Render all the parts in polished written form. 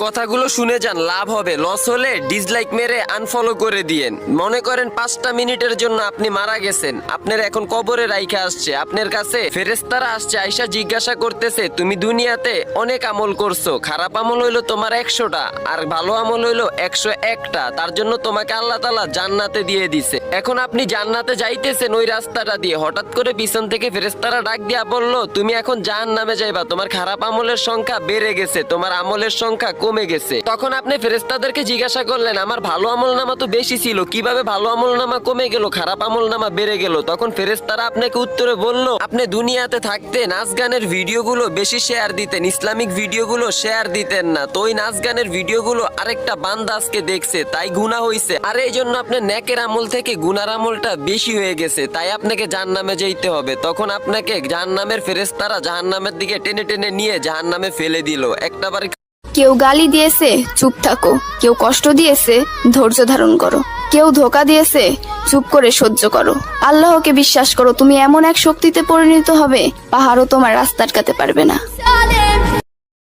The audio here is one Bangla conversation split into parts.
কথাগুলো শুনে যান, লাভ হবে। লস হলে ডিসলাইক মেরে আনফলো করে দিয়েন। মনে করেন 5টা মিনিটের জন্য আপনি মারা গেছেন, আপনার এখন কবরে রাইখা আসছে, আপনার কাছে ফেরেশতারা আসছে, আইসা জিজ্ঞাসা করতেছে তুমি দুনিয়াতে অনেক আমল করছো, খারাপ আমল হইলো তোমার 100টা আর ভালো আমল হইলো 101টা, তার জন্য তোমাকে আল্লাহ তাআলা জান্নাতে দিয়ে দিছে। এখন আপনি জান্নাতে যাইতেছেন ওই রাস্তাটা দিয়ে, হঠাৎ করে পিছন থেকে ফেরেশতারা ডাক দিয়া বলল তুমি এখন জাহান্নামে যাইবা, তোমার খারাপ আমলের সংখ্যা বেড়ে গেছে, তোমার আমলের সংখ্যা কমে গেছে। তখন আপনি ফেরেশতাদেরকে জিজ্ঞাসা করলেন আমার ভালো আমলনামা তো বেশি ছিল, কিভাবে ভালো আমলনামা কমে গেল, খারাপ আমলনামা বেড়ে গেল? তখন ফেরেশতারা আপনাকে উত্তরে বলল আপনি দুনিয়াতে থাকতে নাচ গানের ভিডিওগুলো বেশি শেয়ার দিতেন, ইসলামিক ভিডিওগুলো শেয়ার দিতেন না, তো ওই নাচ গানের ভিডিওগুলো আরেকটা বান্দা আজকে দেখছে, তাই গুনাহ হইছে, আর এই জন্য আপনার নেকের আমল থেকে গুনার আমলটা বেশি হয়ে গেছে, তাই আপনাকে জাহান্নামে যেতে হবে। তখন আপনাকে জাহান্নামের ফেরেশতারা জাহান্নামের দিকে টেনে টেনে নিয়ে জাহান্নামে ফেলে দিল। একটাবার কেউ গালি দিয়েছে চুপ থাকো, কেউ কষ্ট দিয়েছে ধৈর্য ধারণ করো, কেউ ধোকা দিয়েছে চুপ করে সহ্য করো। আল্লাহকে বিশ্বাস করো, তুমি এমন এক শক্তিতে পরিণত হবে পাহাড়ও তোমার রাস্তা আটকাতে পারবে না।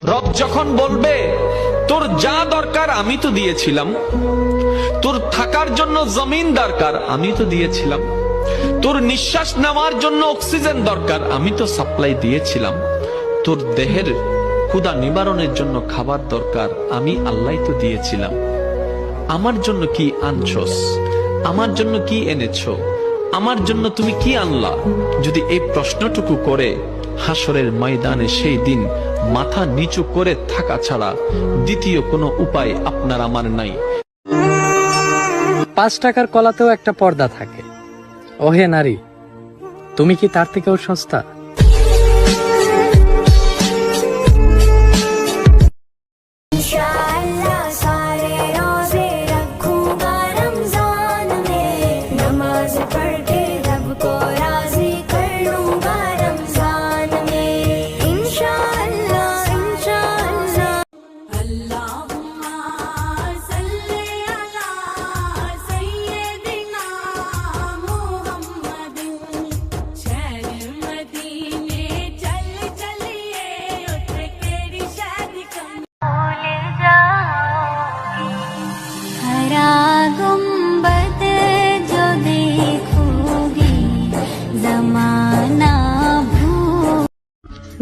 রব যখন বলবে তোর যা দরকার আমি তো দিয়েছিলাম, তোর থাকার জন্য জমিন দরকার আমি তো দিয়েছিলাম, তোর নিঃশ্বাস নেওয়ার জন্য অক্সিজেন দরকার আমি তো সাপ্লাই দিয়েছিলাম, তোর দেহের ক্ষুধা নিবারণের জন্য খাবার দরকার আমি আল্লাহ তো দিয়েছিলাম, আমার জন্য কি আনছস, আমার জন্য কি এনেছো, আমার জন্য তুমি কি আনলা? যদি এই প্রশ্নটুকু করে হাসরের ময়দানে সেই দিন মাথা নিচু করে থাকা ছাড়া দ্বিতীয় কোনো উপায় আপনার আমার নাই। 5 টাকার কলাতেও একটা পর্দা থাকে। ওহে নারী, তুমি কি তার থেকেও সস্তা?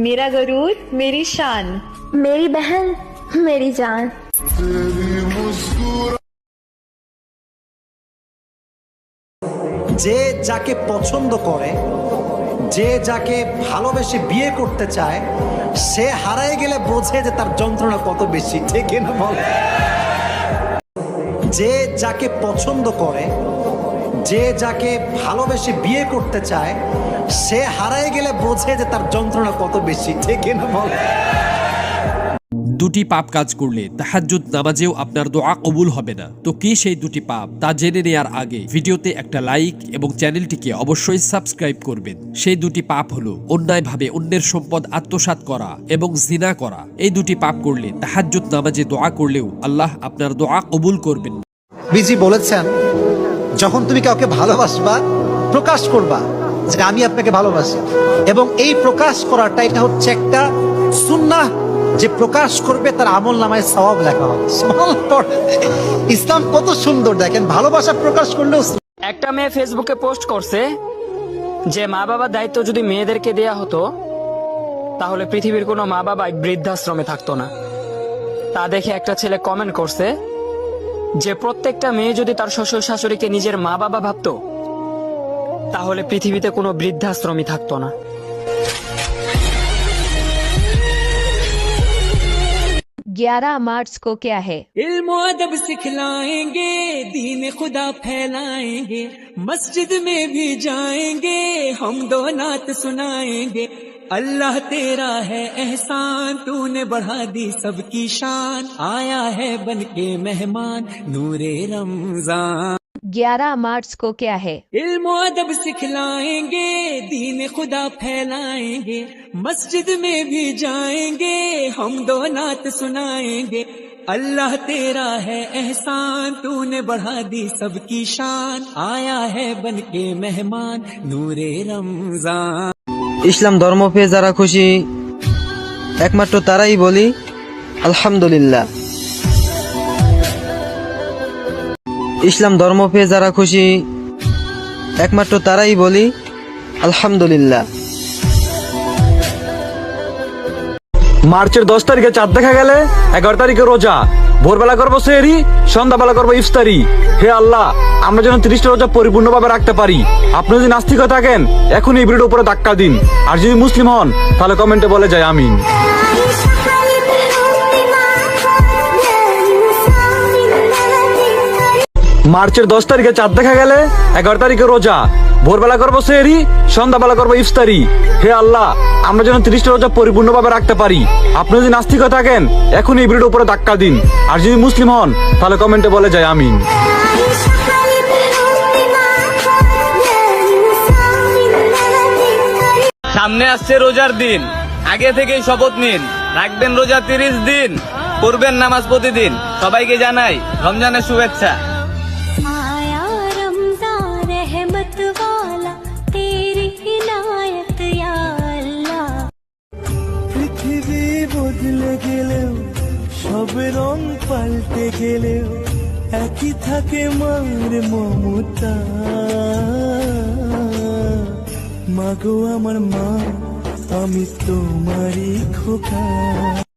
मेरा गरूर मेरी शान, मेरी बहन मेरी जान। যে যাকে পছন্দ করে, যে যাকে ভালোবেসে বিয়ে করতে চায়, সে হারায় গেলে বোঝে যে তার যন্ত্রণা কত বেশি, ঠিক না বল? যে যাকে পছন্দ করে, যে যাকে ভালোবেসে বিয়ে করতে চায়, সে হারায় গেলে বোঝে যে তার যন্ত্রণা কত বেশি, ঠিক না বল? দুটি পাপ কাজ করলে তাহাজ্জুদ নামাজেও আপনার দোয়া কবুল হবে না। তো কি সেই দুটি পাপ, তা জেনে নেওয়ার আগে ভিডিওতে একটা লাইক এবং চ্যানেলটিকে অবশ্যই সাবস্ক্রাইব করবেন। সেই দুটি পাপ হলো অন্যায়ভাবে অন্যের সম্পদ আত্মসাৎ করা এবং জিনা করা। এই দুটি পাপ করলে তাহাজ্জুদ নামাজে দোয়া করলেও আল্লাহ আপনার দোয়া কবুল করবেন। বিজি বলেছেন যখন তুমি কাউকে ভালোবাসবা প্রকাশ করবা যে আমি আপনাকে ভালোবাসি, এবং এই প্রকাশ করাটা এটা হচ্ছে একটা সুন্নাহ, যে প্রকাশ করবে তার আমল নামায় সওয়াব লেখা হবে। ইসলাম কত সুন্দর দেখেন, ভালোবাসা প্রকাশ করলেও। একটা মেয়ে ফেসবুকে পোস্ট করছে যে মা বাবার দায়িত্ব যদি মেয়েদেরকে দেয়া হতো তাহলে পৃথিবীর কোনো মা বাবা বৃদ্ধাশ্রমে থাকতো না। তা দেখে একটা ছেলে কমেন্ট করছে যে প্রত্যেকটা মেয়ে যদি তার শ্বশুর শাশুড়িকে নিজের মা বাবা ভাবতো তাহলে পৃথিবীতে কোনো বৃদ্ধাশ্রমই থাকতো না। 11 मार्च को क्या है? इल्म अदब सिखलाएंगे, दीन खुदा फैलाएंगे, मस्जिद में भी जाएंगे, हम दो नात सुनाएंगे। अल्लाह तेरा है एहसान, तूने बढ़ा दी सबकी शान, आया है बन के मेहमान नूरे रमजान। 11 मार्च को क्या है? इल्म अदब सिखलाएंगे, दीन खुदा फैलाएंगे, मस्जिद में भी जाएंगे, हम दो नात सुनाएंगे। अल्लाह तेरा है एहसान, तूने बढ़ा दी सबकी शान, आया है बन के मेहमान नूरे रमजान। ইসলাম ধর্ম পেয়ে যারা খুশি একমাত্র তারাই বলি আলহামদুলিল্লাহ। ইসলাম ধর্ম পেয়ে যারা খুশি একমাত্র তারাই বলি আলহামদুলিল্লাহ। মার্চের 10 তারিখে চাঁদ দেখা গেলে 11 তারিখে রোজা, ভোরবেলা করবো সেহরি, সন্ধ্যাবেলা করবো ইফতারি। হে আল্লাহ, আমরা যেন 30টা রোজা পরিপূর্ণভাবে রাখতে পারি। আপনি যদি নাস্তিক হয়ে থাকেন এখন এই ভিডিওর উপরে ধাক্কা দিন, আর যদি মুসলিম হন তাহলে কমেন্টে বলে যায় আমিন। মার্চের 10 তারিখে চাঁদ দেখা গেলে 11 তারিখে রোজা, ভোরবেলা করবো সেহরি, সন্ধ্যাবেলা করবো ইফতারি। হে আল্লাহ, আমরা যেন 30টা রোজা পরিপূর্ণভাবে রাখতে পারি। আপনি যদি নাস্তিক হয়ে থাকেন এখন এই ভিডিওর উপরে ধাক্কা দিন, আর যদি মুসলিম হন তাহলে কমেন্টে বলে যায় আমিন। সামনে আসছে রোজার দিন, আগে থেকেই শপথ নিন, রাখবেন রোজা 30 দিন, পড়বেন নামাজ প্রতিদিন। সবাইকে জানাই রমজানের শুভেচ্ছা। পৃথিবী বদলে গেলেও সব রং পাল্টে গেলেও একই থাকে মার মমতা। মাগো আমার মা, আমি তোমারই খোকা।